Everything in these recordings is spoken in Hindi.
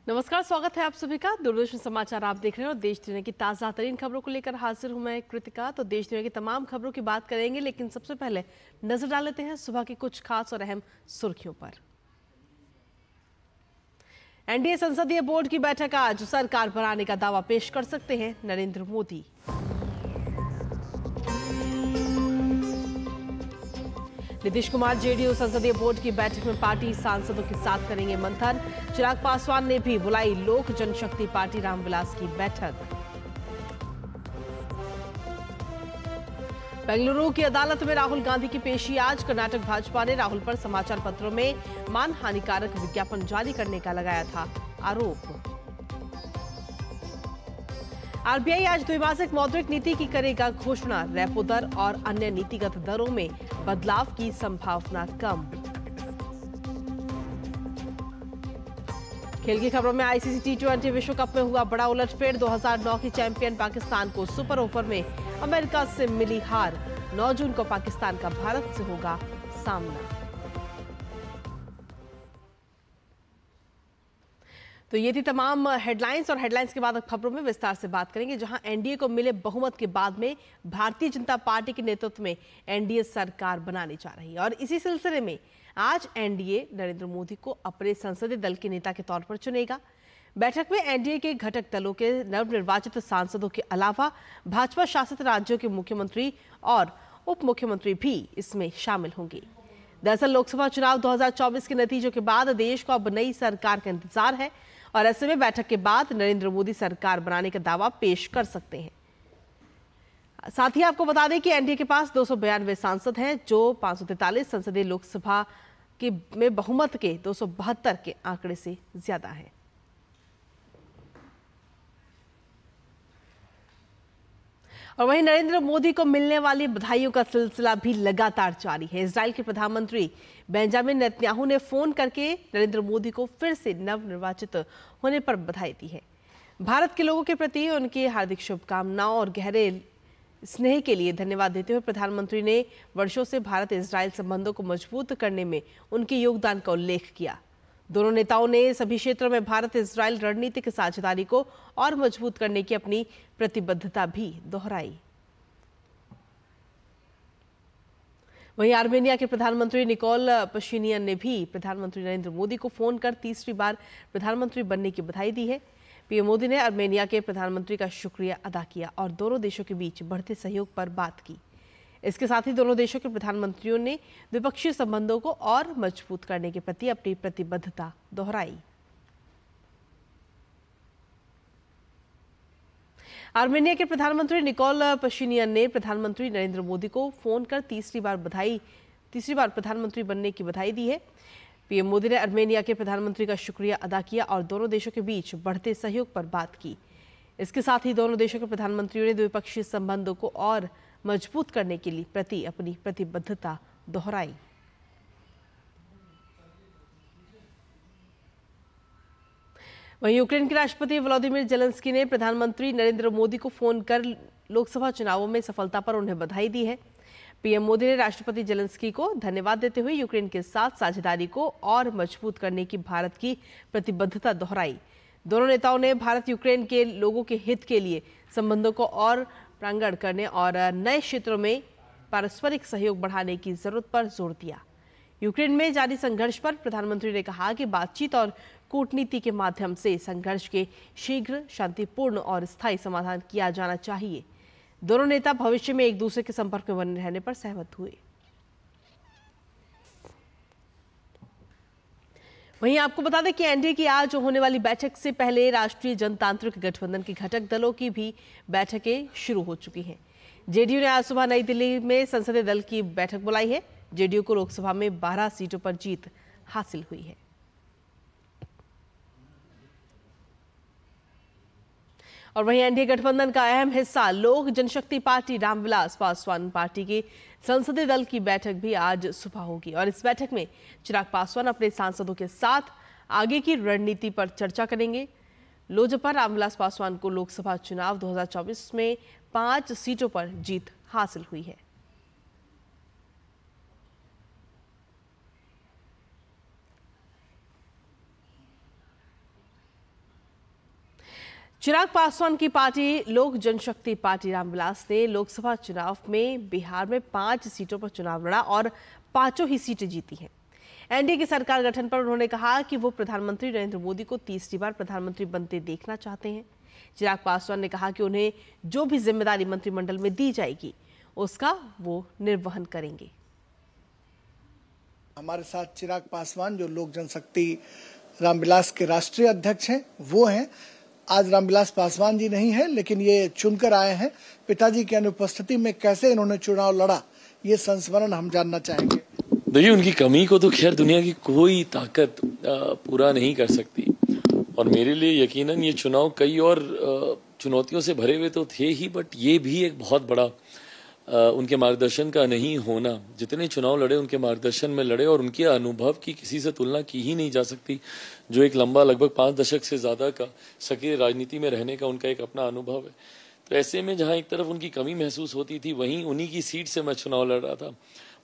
नमस्कार, स्वागत है आप सभी का। दूरदर्शन समाचार आप देख रहे हैं और देश दुनिया की ताज़ा तरीन खबरों को लेकर हाजिर हूं मैं कृतिका। तो देश दुनिया की तमाम खबरों की बात करेंगे, लेकिन सबसे पहले नजर डाल लेते हैं सुबह की कुछ खास और अहम सुर्खियों पर। एनडीए संसदीय बोर्ड की बैठक आज, सरकार बनाने का दावा पेश कर सकते हैं नरेंद्र मोदी। नीतीश कुमार जेडीयू संसदीय बोर्ड की बैठक में पार्टी सांसदों के साथ करेंगे मंथन। चिराग पासवान ने भी बुलाई लोक जनशक्ति पार्टी रामविलास की बैठक। बेंगलुरु की अदालत में राहुल गांधी की पेशी आज। कर्नाटक भाजपा ने राहुल पर समाचार पत्रों में मानहानिकारक विज्ञापन जारी करने का लगाया था आरोप। आरबीआई आज द्विमासिक मौद्रिक नीति की करेगा घोषणा। रेपो दर और अन्य नीतिगत दरों में बदलाव की संभावना कम। खेल की खबरों में आईसीसी T20 विश्व कप में हुआ बड़ा उलटफेर। 2009 की चैंपियन पाकिस्तान को सुपर ओवर में अमेरिका से मिली हार। 9 जून को पाकिस्तान का भारत से होगा सामना। तो ये थी तमाम हेडलाइंस, और हेडलाइंस के बाद अब खबरों में विस्तार से बात करेंगे, जहां एनडीए को मिले बहुमत के बाद में भारतीय जनता पार्टी के नेतृत्व में एनडीए सरकार बनाने जा रही है। और इसी सिलसिले में आज एनडीए नरेंद्र मोदी को अपने संसदीय दल के नेता के तौर पर चुनेगा। बैठक में एनडीए के घटक दलों के नवनिर्वाचित सांसदों के अलावा भाजपा शासित राज्यों के मुख्यमंत्री और उप मुख्यमंत्री भी इसमें शामिल होंगे। दरअसल लोकसभा चुनाव 2024 के नतीजों के बाद देश को अब नई सरकार का इंतजार है, और ऐसे में बैठक के बाद नरेंद्र मोदी सरकार बनाने का दावा पेश कर सकते हैं। साथ ही आपको बता दें कि एनडीए के पास 292 सांसद हैं, जो 543 संसदीय लोकसभा के में बहुमत के 272 के आंकड़े से ज्यादा है। और वहीं नरेंद्र मोदी को मिलने वाली बधाइयों का सिलसिला भी लगातार जारी है। इजराइल के प्रधानमंत्री बेंजामिन नेतन्याहू ने फोन करके नरेंद्र मोदी को फिर से नवनिर्वाचित होने पर बधाई दी है। भारत के लोगों के प्रति उनकी हार्दिक शुभकामनाओं और गहरे स्नेह के लिए धन्यवाद देते हुए प्रधानमंत्री ने वर्षों से भारत इजराइल संबंधों को मजबूत करने में उनके योगदान का उल्लेख किया। दोनों नेताओं ने सभी क्षेत्रों में भारत इजराइल रणनीतिक साझेदारी को और मजबूत करने की अपनी प्रतिबद्धता भी दोहराई। वहीं आर्मेनिया के प्रधानमंत्री निकोल पशिनियन ने भी प्रधानमंत्री नरेंद्र मोदी को फोन कर तीसरी बार प्रधानमंत्री बनने की बधाई दी है। पीएम मोदी ने आर्मेनिया के प्रधानमंत्री का शुक्रिया अदा किया और दोनों देशों के बीच बढ़ते सहयोग पर बात की। इसके साथ ही दोनों देशों के प्रधानमंत्रियों ने द्विपक्षीय संबंधों को और मजबूत करने के प्रति अपनी प्रतिबद्धता दोहराई। आर्मेनिया के प्रधानमंत्री निकोल पशिनियन ने प्रधानमंत्री नरेंद्र मोदी को फोन कर तीसरी बार प्रधानमंत्री बनने की बधाई दी है। पीएम मोदी ने आर्मेनिया के प्रधानमंत्री का शुक्रिया अदा किया और दोनों देशों के बीच बढ़ते सहयोग पर बात की। इसके साथ ही दोनों देशों के प्रधानमंत्रियों ने द्विपक्षीय संबंधों को और मजबूत करने के लिए अपनी प्रतिबद्धता दोहराई। वहीं यूक्रेन के राष्ट्रपति व्लादिमीर जेलेंस्की ने प्रधानमंत्री नरेंद्र मोदी को फोन कर लोकसभा चुनावों में सफलता पर उन्हें बधाई दी है। पीएम मोदी ने राष्ट्रपति जेलेंस्की को धन्यवाद देते हुए यूक्रेन के साथ साझेदारी को और मजबूत करने की भारत की प्रतिबद्धता दोहराई। दोनों नेताओं ने भारत यूक्रेन के लोगों के हित के लिए संबंधों को और प्रांगण करने और नए क्षेत्रों में पारस्परिक सहयोग बढ़ाने की जरूरत पर जोर दिया। यूक्रेन में जारी संघर्ष पर प्रधानमंत्री ने कहा कि बातचीत और कूटनीति के माध्यम से संघर्ष के शीघ्र, शांतिपूर्ण और स्थायी समाधान किया जाना चाहिए। दोनों नेता भविष्य में एक दूसरे के संपर्क में बने रहने पर सहमत हुए। वहीं आपको बता दें कि एनडीए की आज होने वाली बैठक से पहले राष्ट्रीय जनतांत्रिक गठबंधन के घटक दलों की भी बैठकें शुरू हो चुकी हैं। जेडीयू ने आज सुबह नई दिल्ली में संसदीय दल की बैठक बुलाई है। जेडीयू को लोकसभा में 12 सीटों पर जीत हासिल हुई है। और वहीं एनडीए गठबंधन का अहम हिस्सा लोक जनशक्ति पार्टी रामविलास पासवान पार्टी के संसदीय दल की बैठक भी आज सुबह होगी। और इस बैठक में चिराग पासवान अपने सांसदों के साथ आगे की रणनीति पर चर्चा करेंगे। लोजपा रामविलास पासवान को लोकसभा चुनाव 2024 में 5 सीटों पर जीत हासिल हुई है। चिराग पासवान की पार्टी लोक जनशक्ति पार्टी रामविलास ने लोकसभा चुनाव में बिहार में 5 सीटों पर चुनाव लड़ा और 5 ही सीटें जीती हैं। एनडीए की सरकार गठन पर उन्होंने कहा कि वो प्रधानमंत्री नरेंद्र मोदी को तीसरी बार प्रधानमंत्री बनते देखना चाहते हैं। चिराग पासवान ने कहा कि उन्हें जो भी जिम्मेदारी मंत्रिमंडल में दी जाएगी उसका वो निर्वहन करेंगे। हमारे साथ चिराग पासवान जो लोक जनशक्ति रामविलास के राष्ट्रीय अध्यक्ष हैं वो हैं। आज रामविलास पासवान जी नहीं है, लेकिन ये चुनकर आए हैं। पिताजी की अनुपस्थिति में कैसे इन्होंने चुनाव लड़ा, ये संस्मरण हम जानना चाहेंगे। देखिए, उनकी कमी को तो खैर दुनिया की कोई ताकत पूरा नहीं कर सकती, और मेरे लिए यकीनन ये चुनाव कई और चुनौतियों से भरे हुए तो थे ही, बट ये भी एक बहुत बड़ा उनके मार्गदर्शन का नहीं होना। जितने चुनाव लड़े उनके मार्गदर्शन में लड़े, और उनके अनुभव की किसी से तुलना की ही नहीं जा सकती। जो एक लंबा लगभग 5 दशक से ज्यादा का सक्रिय राजनीति में रहने का उनका एक अपना अनुभव है। तो ऐसे में जहां एक तरफ उनकी कमी महसूस होती थी, वहीं उन्हीं की सीट से मैं चुनाव लड़ रहा था।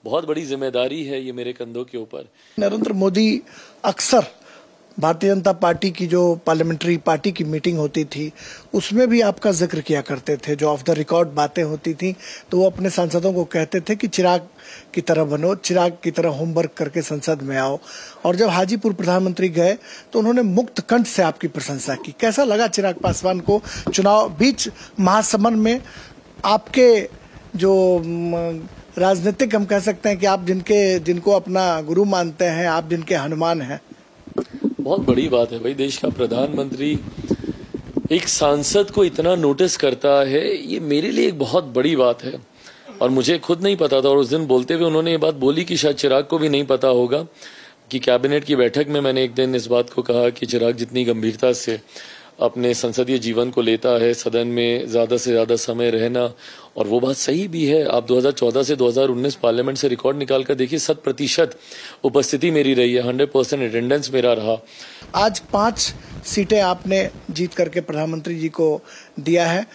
बहुत बड़ी जिम्मेदारी है ये मेरे कंधों के ऊपर। नरेंद्र मोदी अक्सर भारतीय जनता पार्टी की जो पार्लियामेंट्री पार्टी की मीटिंग होती थी उसमें भी आपका जिक्र किया करते थे। जो ऑफ द रिकॉर्ड बातें होती थी तो वो अपने सांसदों को कहते थे कि चिराग की तरह बनो, चिराग की तरह होमवर्क करके संसद में आओ। और जब हाजीपुर प्रधानमंत्री गए तो उन्होंने मुक्त कंठ से आपकी प्रशंसा की। कैसा लगा चिराग पासवान को चुनाव बीच महासमर में? आपके जो राजनीतिक हम कह सकते हैं कि आप जिनको अपना गुरु मानते हैं, आप जिनके हनुमान हैं, बहुत बड़ी बात है भाई। देश का प्रधानमंत्री एक सांसद को इतना नोटिस करता है, ये मेरे लिए एक बहुत बड़ी बात है। और मुझे खुद नहीं पता था, और उस दिन बोलते हुए उन्होंने ये बात बोली कि शायद चिराग को भी नहीं पता होगा कि कैबिनेट की बैठक में मैंने एक दिन इस बात को कहा कि चिराग जितनी गंभीरता से अपने संसदीय जीवन को लेता है, सदन में ज्यादा से ज्यादा समय रहना, और वो बात सही भी है। आप 2014 से 2019 पार्लियामेंट से रिकॉर्ड निकाल कर देखिए, 100% उपस्थिति मेरी रही है, 100% अटेंडेंस मेरा रहा। आज 5 सीटें आपने जीत करके प्रधानमंत्री जी को दिया है।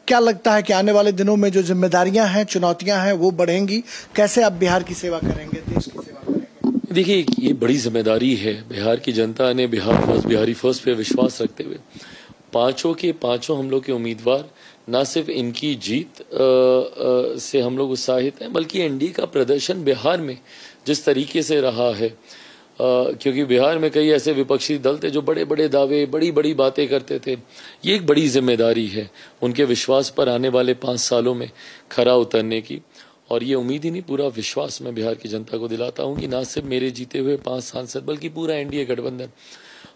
क्या लगता है कि आने वाले दिनों में जो जिम्मेदारियां हैं, चुनौतियां हैं, वो बढ़ेंगी? कैसे आप बिहार की सेवा करेंगे, देश की सेवा करेंगे? देखिए, ये बड़ी जिम्मेदारी है। बिहार की जनता ने बिहार फर्स्ट, बिहारी फर्स्ट पे विश्वास रखते हुए 5 के 5 हम लोग के उम्मीदवार, न सिर्फ इनकी जीत से हम लोग उत्साहित हैं, बल्कि एनडीए का प्रदर्शन बिहार में जिस तरीके से रहा है, क्योंकि बिहार में कई ऐसे विपक्षी दल थे जो बड़े बड़े दावे, बड़ी बड़ी बातें करते थे। ये एक बड़ी जिम्मेदारी है उनके विश्वास पर आने वाले 5 सालों में खरा उतरने की। और ये उम्मीद ही नहीं, पूरा विश्वास मैं बिहार की जनता को दिलाता हूं कि ना सिर्फ मेरे जीते हुए 5 सांसद, बल्कि पूरा एनडीए गठबंधन,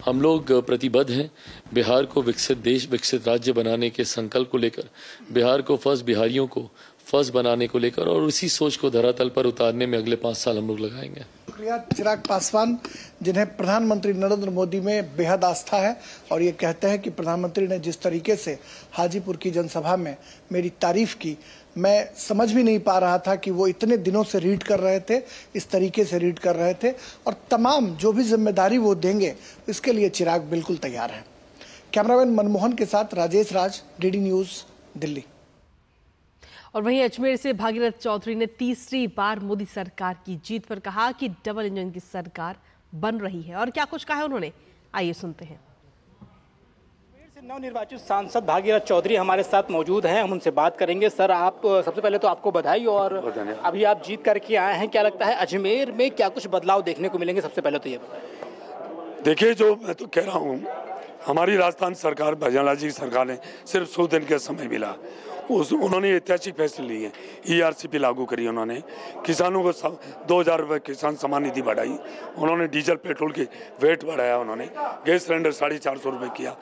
हम लोग प्रतिबद्ध हैं बिहार को विकसित देश, विकसित राज्य बनाने के संकल्प को लेकर, बिहार को फर्स्ट, बिहारियों को फर्स्ट बनाने को लेकर, और उसी सोच को धरातल पर उतारने में अगले 5 साल हम लोग लगाएंगे। शुक्रिया चिराग पासवान, जिन्हें प्रधानमंत्री नरेंद्र मोदी में बेहद आस्था है, और ये कहते हैं कि प्रधानमंत्री ने जिस तरीके से हाजीपुर की जनसभा में मेरी तारीफ की, मैं समझ भी नहीं पा रहा था कि वो इतने दिनों से रीड कर रहे थे, इस तरीके से रीड कर रहे थे, और तमाम जो भी जिम्मेदारी वो देंगे इसके लिए चिराग बिल्कुल तैयार है। कैमरामैन मनमोहन के साथ राजेश राज, डीडी न्यूज, दिल्ली। और वहीं अजमेर से भागीरथ चौधरी ने तीसरी बार मोदी सरकार की जीत पर कहा कि डबल इंजन की सरकार बन रही है, और क्या कुछ कहा है उन्होंने, आइए सुनते हैं। नवनिर्वाचित सांसद भागीरथ चौधरी हमारे साथ मौजूद हैं, हम उनसे बात करेंगे। सर, आप सबसे पहले तो आपको बधाई, और अभी आप जीत करके आए हैं, क्या लगता है अजमेर में क्या कुछ बदलाव देखने को मिलेंगे? सबसे पहले तो ये बताएं। देखिए, जो मैं तो कह रहा हूँ, हमारी राजस्थान सरकार, भजनलाल जी की सरकार ने सिर्फ 100 दिन का समय मिला, उन्होंने ऐतिहासिक फैसले लिए हैं। ERCP लागू करी उन्होंने, किसानों को 2000 रुपये किसान सम्मान निधि बढ़ाई, उन्होंने डीजल पेट्रोल की वेट बढ़ाया, उन्होंने गैस सिलेंडर 450 रुपये किया,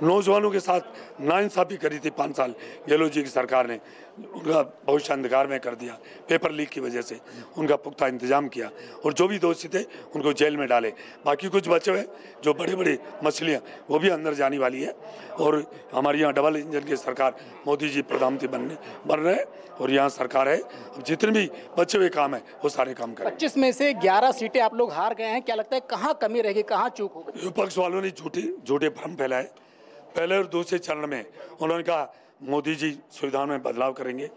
नौजवानों के साथ नाइंसाफी करी थी 5 साल गहलोत जी की सरकार ने, उनका भविष्य अंधकार में कर दिया, पेपर लीक की वजह से उनका पुख्ता इंतजाम किया, और जो भी दोषी थे उनको जेल में डाले। बाकी कुछ बचे हुए जो बड़ी बड़ी मछलियाँ, वो भी अंदर जाने वाली है। और हमारे यहाँ डबल इंजन की सरकार, मोदी जी प्रधानमंत्री बन रहे हैं, और यहाँ सरकार है, जितने भी बचे हुए काम है वो सारे काम करें। 25 में से 11 सीटें आप लोग हार गए हैं, क्या लगता है कहाँ कमी रहेगी, कहाँ चूक होगी? विपक्ष वालों ने झूठे भ्रम फैलाए। पहले और दूसरे चरण में उन्होंने कहा मोदी जी संविधान में बदलाव करेंगे,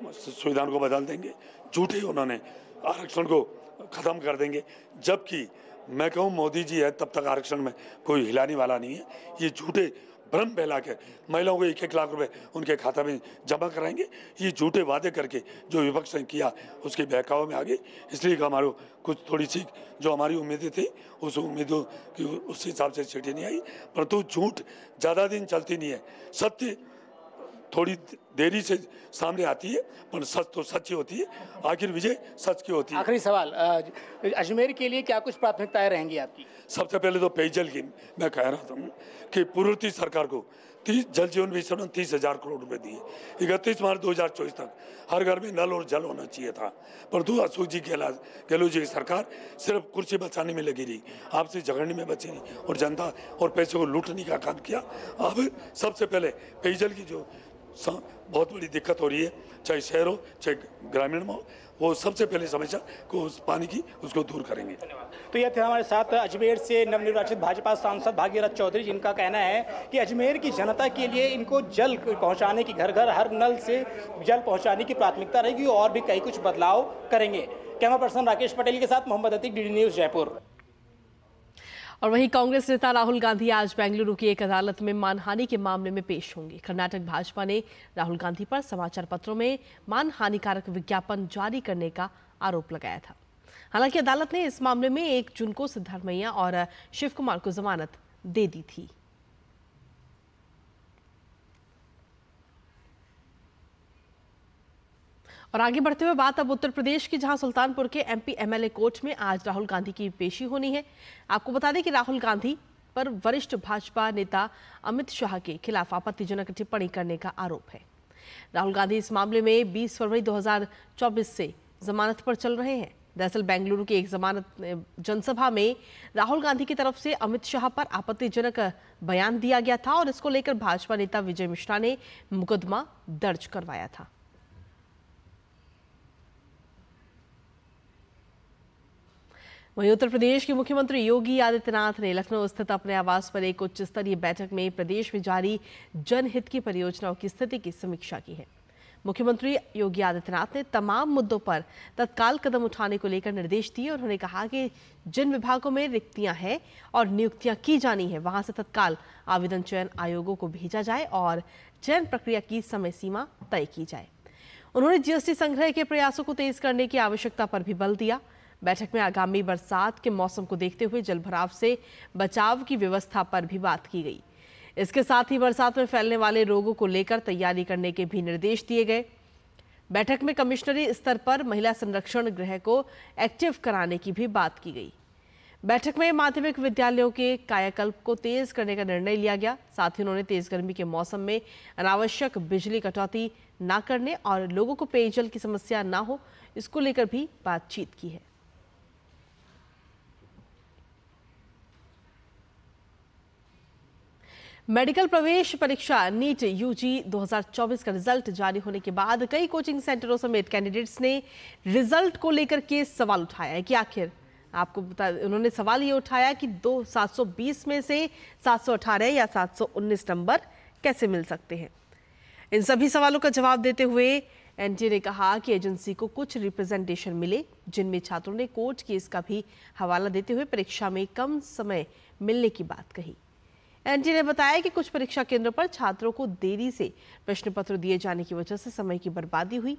संविधान को बदल देंगे, झूठे उन्होंने आरक्षण को खत्म कर देंगे, जबकि मैं कहूँ मोदी जी है तब तक आरक्षण में कोई हिलाने वाला नहीं है। ये झूठे भ्रम फैला के महिलाओं को 1-1 लाख रुपए उनके खाता में जमा कराएंगे। ये झूठे वादे करके जो विपक्ष ने किया उसके बहकावे में आ गए। इसलिए हमारे कुछ थोड़ी सी जो हमारी उम्मीदें थी उस उम्मीदों की उस हिसाब से सीटें नहीं आई, परंतु झूठ ज़्यादा दिन चलती नहीं है, सत्य थोड़ी देरी से सामने आती है, पर सच तो सच ही होती है। आखिर विजय सच की होती है। आखिरी सवाल, अजमेर के लिए क्या कुछ प्राथमिकताएं रहेंगी आपकी? सबसे पहले तो पेयजल की मैं कह रहा था कि पूर्ववर्ती सरकार को 30 जल जीवन मिशन में 30,000 करोड़ रुपए दिए। 31 मार्च 2024 तक हर घर में नल और जल होना चाहिए था, परंतु अशोक जी गहलोत जी की सरकार सिर्फ कुर्सी बचाने में लगी रही, आपसे झगड़ने में बची रही और जनता और पैसे को लूटने का काम किया। अब सबसे पहले पेयजल की जो बहुत बड़ी दिक्कत हो रही है, चाहे शहर हो चाहे ग्रामीण में हो, वो सबसे पहले समस्या को उस पानी की उसको दूर करेंगे। तो यह थे हमारे साथ अजमेर से नवनिर्वाचित भाजपा सांसद भागीरथ चौधरी, जिनका कहना है कि अजमेर की जनता के लिए इनको जल पहुंचाने की, घर घर हर नल से जल पहुंचाने की प्राथमिकता रहेगी और भी कई कुछ बदलाव करेंगे। कैमरा पर्सन राकेश पटेल के साथ मोहम्मद अतीक, डीडी न्यूज जयपुर। और वहीं कांग्रेस नेता राहुल गांधी आज बेंगलुरु की एक अदालत में मानहानि के मामले में पेश होंगे। कर्नाटक भाजपा ने राहुल गांधी पर समाचार पत्रों में मानहानिकारक विज्ञापन जारी करने का आरोप लगाया था। हालांकि अदालत ने इस मामले में 1 जून को सिद्धार्थ मैया और शिव कुमार को जमानत दे दी थी। और आगे बढ़ते हुए बात अब उत्तर प्रदेश की, जहां सुल्तानपुर के एमपी एमएलए कोर्ट में आज राहुल गांधी की पेशी होनी है। आपको बता दें कि राहुल गांधी पर वरिष्ठ भाजपा नेता अमित शाह के खिलाफ आपत्तिजनक टिप्पणी करने का आरोप है। राहुल गांधी इस मामले में 20 फरवरी 2024 से जमानत पर चल रहे हैं। दरअसल बेंगलुरु की एक जनसभा में राहुल गांधी की तरफ से अमित शाह पर आपत्तिजनक बयान दिया गया था और इसको लेकर भाजपा नेता विजय मिश्रा ने मुकदमा दर्ज करवाया था। वहीं उत्तर प्रदेश के मुख्यमंत्री योगी आदित्यनाथ ने लखनऊ स्थित अपने आवास पर एक उच्च स्तरीय बैठक में प्रदेश में जारी जनहित की परियोजनाओं की स्थिति की समीक्षा की है। मुख्यमंत्री योगी आदित्यनाथ ने तमाम मुद्दों पर तत्काल कदम उठाने को लेकर निर्देश दिए और उन्होंने कहा कि जिन विभागों में रिक्तियां हैं और नियुक्तियां की जानी है, वहां से तत्काल आवेदन चयन आयोगों को भेजा जाए और चयन प्रक्रिया की समय सीमा तय की जाए। उन्होंने जीएसटी संग्रह के प्रयासों को तेज करने की आवश्यकता पर भी बल दिया। बैठक में आगामी बरसात के मौसम को देखते हुए जलभराव से बचाव की व्यवस्था पर भी बात की गई। इसके साथ ही बरसात में फैलने वाले रोगों को लेकर तैयारी करने के भी निर्देश दिए गए। बैठक में कमिश्नरी स्तर पर महिला संरक्षण गृह को एक्टिव कराने की भी बात की गई। बैठक में माध्यमिक विद्यालयों के कायाकल्प को तेज करने का निर्णय लिया गया। साथ ही उन्होंने तेज गर्मी के मौसम में अनावश्यक बिजली कटौती न करने और लोगों को पेयजल की समस्या न हो, इसको लेकर भी बातचीत की है। मेडिकल प्रवेश परीक्षा नीट यूजी 2024 का रिजल्ट जारी होने के बाद कई कोचिंग सेंटरों समेत कैंडिडेट्स ने रिजल्ट को लेकर के सवाल उठाया है कि आखिर आपको उन्होंने सवाल ये उठाया कि 720 में से 718 या 719 नंबर कैसे मिल सकते हैं। इन सभी सवालों का जवाब देते हुए एनटीए ने कहा कि एजेंसी को कुछ रिप्रेजेंटेशन मिले जिनमें छात्रों ने कोर्ट केस का भी हवाला देते हुए परीक्षा में कम समय मिलने की बात कही। एनटीए ने बताया कि कुछ परीक्षा केंद्रों पर छात्रों को देरी से प्रश्न पत्र दिए जाने की वजह से समय की बर्बादी हुई।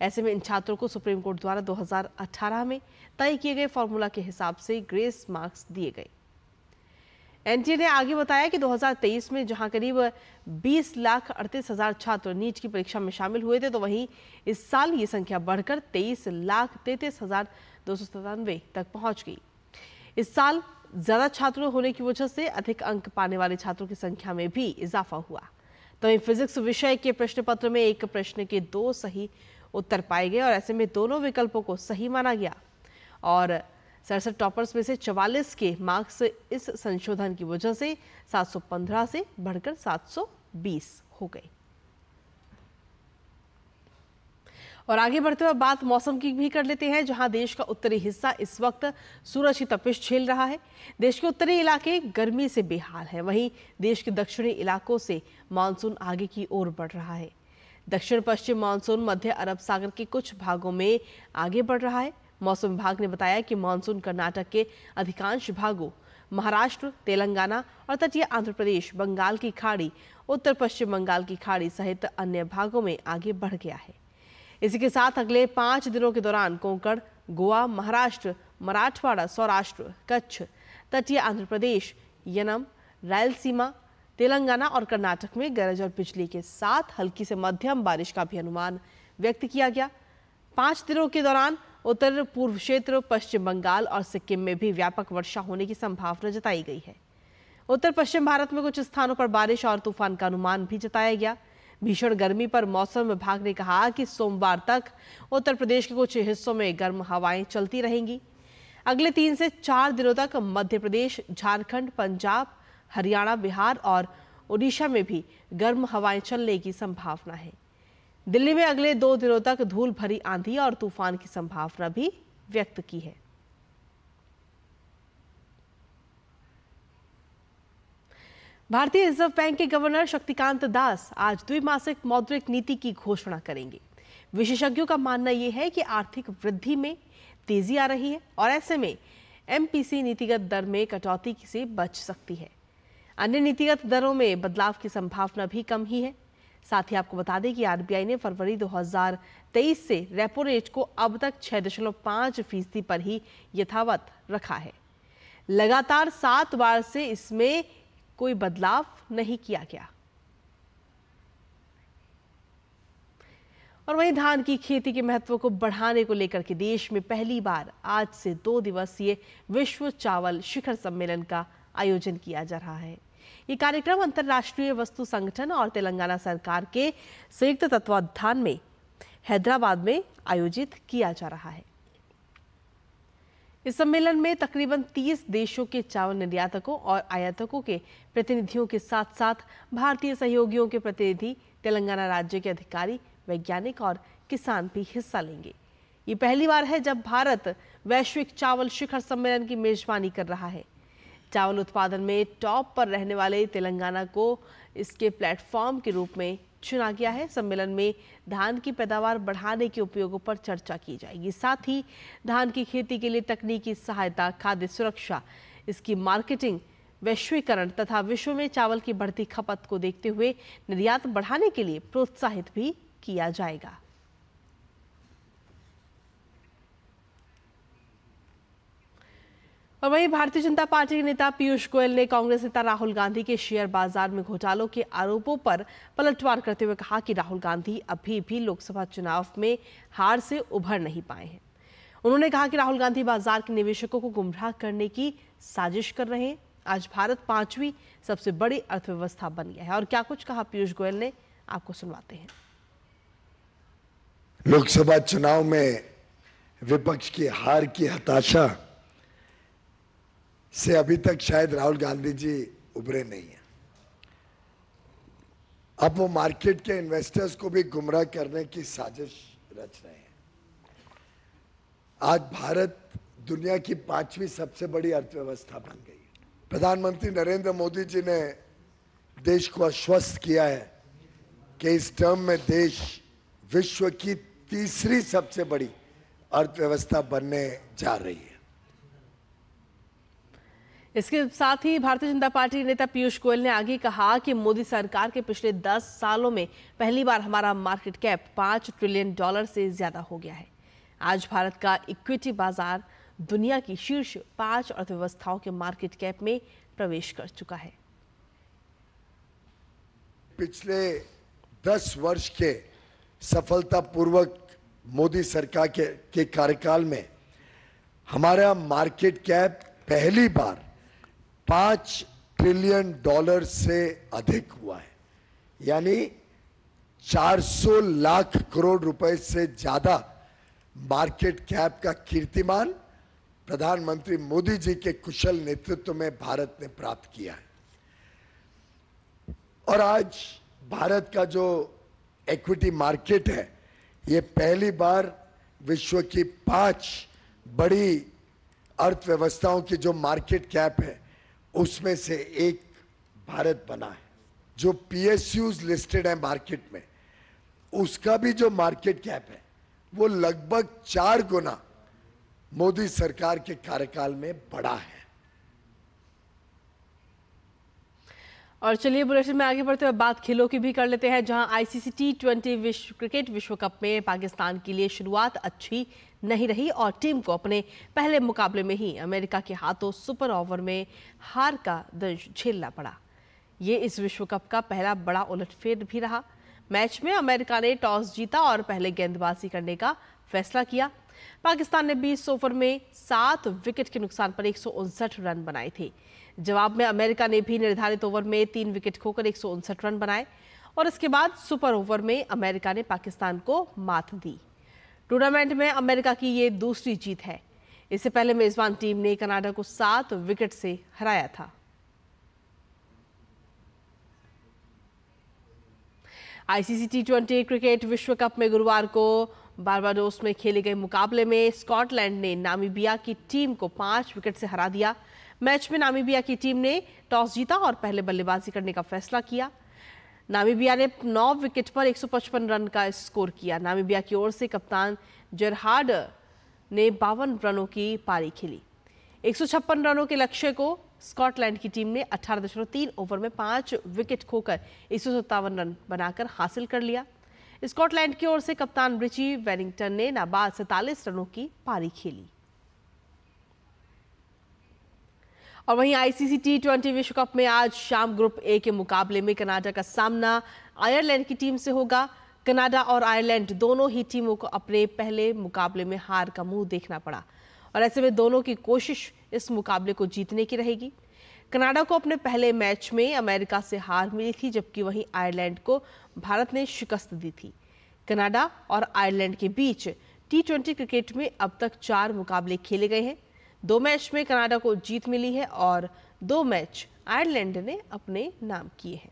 ऐसे में इन छात्रों को सुप्रीम कोर्ट द्वारा 2018 में तय किए गए फॉर्मूला के हिसाब से ग्रेस मार्क्स दिए गए। एनटीए ने आगे बताया कि 2023 में जहां करीब 20,38,000 छात्र नीट की परीक्षा में शामिल हुए थे, तो वहीं इस साल ये संख्या बढ़कर 23,33,297 तक पहुंच गई। इस साल ज्यादा छात्र होने की वजह से अधिक अंक पाने वाले छात्रों की संख्या में भी इजाफा हुआ। तो वहीं फिजिक्स विषय के प्रश्न पत्र में एक प्रश्न के 2 सही उत्तर पाए गए और ऐसे में दोनों विकल्पों को सही माना गया और 67 टॉपर्स में से 44 के मार्क्स इस संशोधन की वजह से 715 से बढ़कर 720 हो गए। और आगे बढ़ते हुए बात मौसम की भी कर लेते हैं, जहां देश का उत्तरी हिस्सा इस वक्त सूरज की तपिश झेल रहा है। देश के उत्तरी इलाके गर्मी से बेहाल हैं, वहीं देश के दक्षिणी इलाकों से मानसून आगे की ओर बढ़ रहा है। दक्षिण पश्चिम मानसून मध्य अरब सागर के कुछ भागों में आगे बढ़ रहा है। मौसम विभाग ने बताया कि मानसून कर्नाटक के अधिकांश भागों, महाराष्ट्र, तेलंगाना और तटीय आंध्र प्रदेश, बंगाल की खाड़ी, उत्तर पश्चिम बंगाल की खाड़ी सहित अन्य भागों में आगे बढ़ गया है। इसी के साथ अगले 5 दिनों के दौरान कोंकण, गोवा, महाराष्ट्र, मराठवाड़ा, सौराष्ट्र, कच्छ, तटीय आंध्र प्रदेश, यनम, रायलसीमा, तेलंगाना और कर्नाटक में गरज और बिजली के साथ हल्की से मध्यम बारिश का भी अनुमान व्यक्त किया गया। 5 दिनों के दौरान उत्तर पूर्व क्षेत्र, पश्चिम बंगाल और सिक्किम में भी व्यापक वर्षा होने की संभावना जताई गई है। उत्तर पश्चिम भारत में कुछ स्थानों पर बारिश और तूफान का अनुमान भी जताया गया। भीषण गर्मी पर मौसम विभाग ने कहा कि सोमवार तक उत्तर प्रदेश के कुछ हिस्सों में गर्म हवाएं चलती रहेंगी। अगले 3 से 4 दिनों तक मध्य प्रदेश, झारखंड, पंजाब, हरियाणा, बिहार और उड़ीसा में भी गर्म हवाएं चलने की संभावना है। दिल्ली में अगले 2 दिनों तक धूल भरी आंधी और तूफान की संभावना भी व्यक्त की है। भारतीय रिजर्व बैंक के गवर्नर शक्तिकांत दास आज द्विमासिक मौद्रिक नीति की घोषणा करेंगे। विशेषज्ञों का मानना यह है कि आर्थिक वृद्धि में तेजी आ रही है और ऐसे में एमपीसी नीतिगत दर में कटौती से बच सकती है। अन्य नीतिगत दरों में बदलाव की संभावना भी कम ही है। साथ ही आपको बता दें कि आरबीआई ने फरवरी 2023 से रेपो रेट को अब तक 6.5% पर ही यथावत रखा है। लगातार 7 बार से इसमें कोई बदलाव नहीं किया गया। और वहीं धान की खेती के महत्व को बढ़ाने को लेकर के देश में पहली बार आज से 2 दिवसीय विश्व चावल शिखर सम्मेलन का आयोजन किया जा रहा है। ये कार्यक्रम अंतर्राष्ट्रीय वस्तु संगठन और तेलंगाना सरकार के संयुक्त तत्वावधान में हैदराबाद में आयोजित किया जा रहा है। इस सम्मेलन में तकरीबन 30 देशों के चावल निर्यातकों और आयातकों के प्रतिनिधियों के साथ साथ भारतीय सहयोगियों के प्रतिनिधि, तेलंगाना राज्य के अधिकारी, वैज्ञानिक और किसान भी हिस्सा लेंगे। ये पहली बार है जब भारत वैश्विक चावल शिखर सम्मेलन की मेजबानी कर रहा है। चावल उत्पादन में टॉप पर रहने वाले तेलंगाना को इसके प्लेटफॉर्म के रूप में चुना गया है। सम्मेलन में धान की पैदावार बढ़ाने के उपयोगों पर चर्चा की जाएगी। साथ ही धान की खेती के लिए तकनीकी सहायता, खाद्य सुरक्षा, इसकी मार्केटिंग, वैश्वीकरण तथा विश्व में चावल की बढ़ती खपत को देखते हुए निर्यात बढ़ाने के लिए प्रोत्साहित भी किया जाएगा। और वहीं भारतीय जनता पार्टी के नेता पीयूष गोयल ने कांग्रेस नेता राहुल गांधी के शेयर बाजार में घोटालों के आरोपों पर पलटवार करते हुए कहा कि राहुल गांधी अभी भी लोकसभा चुनाव में हार से उभर नहीं पाए हैं। उन्होंने कहा कि राहुल गांधी बाजार के निवेशकों को गुमराह करने की साजिश कर रहे हैं। आज भारत 5वीं सबसे बड़ी अर्थव्यवस्था बन गया है। और क्या कुछ कहा पीयूष गोयल ने, आपको सुनवाते हैं। लोकसभा चुनाव में विपक्ष की हार की हताशा से अभी तक शायद राहुल गांधी जी उभरे नहीं है। अब वो मार्केट के इन्वेस्टर्स को भी गुमराह करने की साजिश रच रहे हैं। आज भारत दुनिया की 5वीं सबसे बड़ी अर्थव्यवस्था बन गई है। प्रधानमंत्री नरेंद्र मोदी जी ने देश को आश्वस्त किया है कि इस टर्म में देश विश्व की 3री सबसे बड़ी अर्थव्यवस्था बनने जा रही है। इसके साथ ही भारतीय जनता पार्टी के नेता पीयूष गोयल ने आगे कहा कि मोदी सरकार के पिछले 10 सालों में पहली बार हमारा मार्केट कैप $5 ट्रिलियन से ज्यादा हो गया है। आज भारत का इक्विटी बाजार दुनिया की शीर्ष 5 अर्थव्यवस्थाओं के मार्केट कैप में प्रवेश कर चुका है। पिछले 10 वर्ष के सफलतापूर्वक मोदी सरकार के कार्यकाल में हमारा मार्केट कैप पहली बार $5 ट्रिलियन से अधिक हुआ है। यानी 400 लाख करोड़ रुपए से ज्यादा मार्केट कैप का कीर्तिमान प्रधानमंत्री मोदी जी के कुशल नेतृत्व में भारत ने प्राप्त किया है। और आज भारत का जो इक्विटी मार्केट है, ये पहली बार विश्व की 5 बड़ी अर्थव्यवस्थाओं की जो मार्केट कैप है उसमें से एक भारत बना है। जो पीएसयूज लिस्टेड है मार्केट में, उसका भी जो मार्केट कैप है वो लगभग 4 गुना मोदी सरकार के कार्यकाल में बढ़ा है। और चलिए बुलेटिन में आगे बढ़ते हुए बात खेलों की भी कर लेते हैं, जहां आईसीसी T20 क्रिकेट विश्व कप में पाकिस्तान के लिए शुरुआत अच्छी नहीं रही और टीम को अपने पहले मुकाबले में ही अमेरिका के हाथों सुपर ओवर में हार का दंश झेलना पड़ा। ये इस विश्व कप का पहला बड़ा उलटफेर भी रहा। मैच में अमेरिका ने टॉस जीता और पहले गेंदबाजी करने का फैसला किया। पाकिस्तान ने 20 ओवर में 7 विकेट के नुकसान पर 159 रन बनाए थे। जवाब में अमेरिका ने भी निर्धारित ओवर में 3 विकेट खोकर 159 रन बनाए और इसके बाद सुपर ओवर में अमेरिका ने पाकिस्तान को मात दी। टूर्नामेंट में अमेरिका की ये दूसरी जीत है। इससे पहले मेजबान टीम ने कनाडा को 7 विकेट से हराया था। आईसीसी T20 क्रिकेट विश्व कप में गुरुवार को बारबाडोस में खेले गए मुकाबले में स्कॉटलैंड ने नामीबिया की टीम को 5 विकेट से हरा दिया। मैच में नामीबिया की टीम ने टॉस जीता और पहले बल्लेबाजी करने का फैसला किया। नामीबिया ने 9 विकेट पर 155 रन का स्कोर किया। नामीबिया की ओर से कप्तान जेरहार्ड ने 52 रनों की पारी खेली। 156 रनों के लक्ष्य को स्कॉटलैंड की टीम ने 18.3 ओवर में 5 विकेट खोकर 157 रन बनाकर हासिल कर लिया। स्कॉटलैंड की ओर से कप्तान रिची वेलिंगटन ने नाबाद 47 रनों की पारी खेली। और वहीं आईसीसी T20 विश्व कप में आज शाम ग्रुप ए के मुकाबले में कनाडा का सामना आयरलैंड की टीम से होगा। कनाडा और आयरलैंड दोनों ही टीमों को अपने पहले मुकाबले में हार का मुंह देखना पड़ा और ऐसे में दोनों की कोशिश इस मुकाबले को जीतने की रहेगी। कनाडा को अपने पहले मैच में अमेरिका से हार मिली थी, जबकि वहीं आयरलैंड को भारत ने शिकस्त दी थी। कनाडा और आयरलैंड के बीच T20 क्रिकेट में अब तक 4 मुकाबले खेले गए हैं। 2 मैच में कनाडा को जीत मिली है और 2 मैच आयरलैंड ने अपने नाम किए हैं।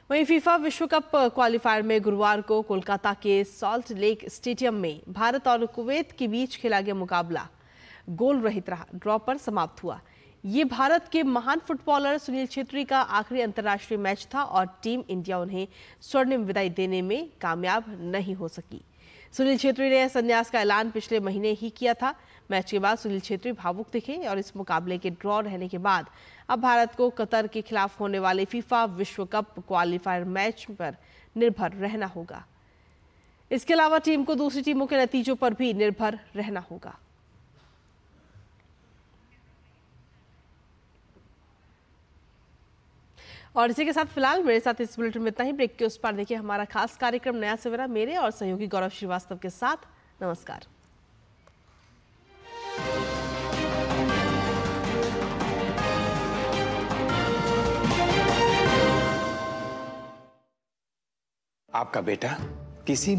वहीं फीफा विश्व कप क्वालिफायर में गुरुवार को कोलकाता के सॉल्ट लेक स्टेडियम में भारत और कुवैत के बीच खेला गया मुकाबला गोल रहित रहा, ड्रॉ पर समाप्त हुआ। ये भारत के महान फुटबॉलर सुनील छेत्री का आखिरी अंतर्राष्ट्रीय मैच था और टीम इंडिया उन्हें स्वर्णिम विदाई देने में कामयाब नहीं हो सकी। सुनील छेत्री ने संन्यास का ऐलान पिछले महीने ही किया था। मैच के बाद सुनील छेत्री भावुक दिखे और इस मुकाबले के ड्रॉ रहने के बाद अब भारत को कतर के खिलाफ होने वाले फीफा विश्व कप क्वालिफायर मैच पर निर्भर रहना होगा। इसके अलावा टीम को दूसरी टीमों के नतीजों पर भी निर्भर रहना होगा। और इसी के साथ फिलहाल मेरे साथ इस बुलेटिन में इतना ही। ब्रेक के उस पार देखिए हमारा खास कार्यक्रम नया सवेरा मेरे और सहयोगी गौरव श्रीवास्तव के साथ। नमस्कार। आपका बेटा किसी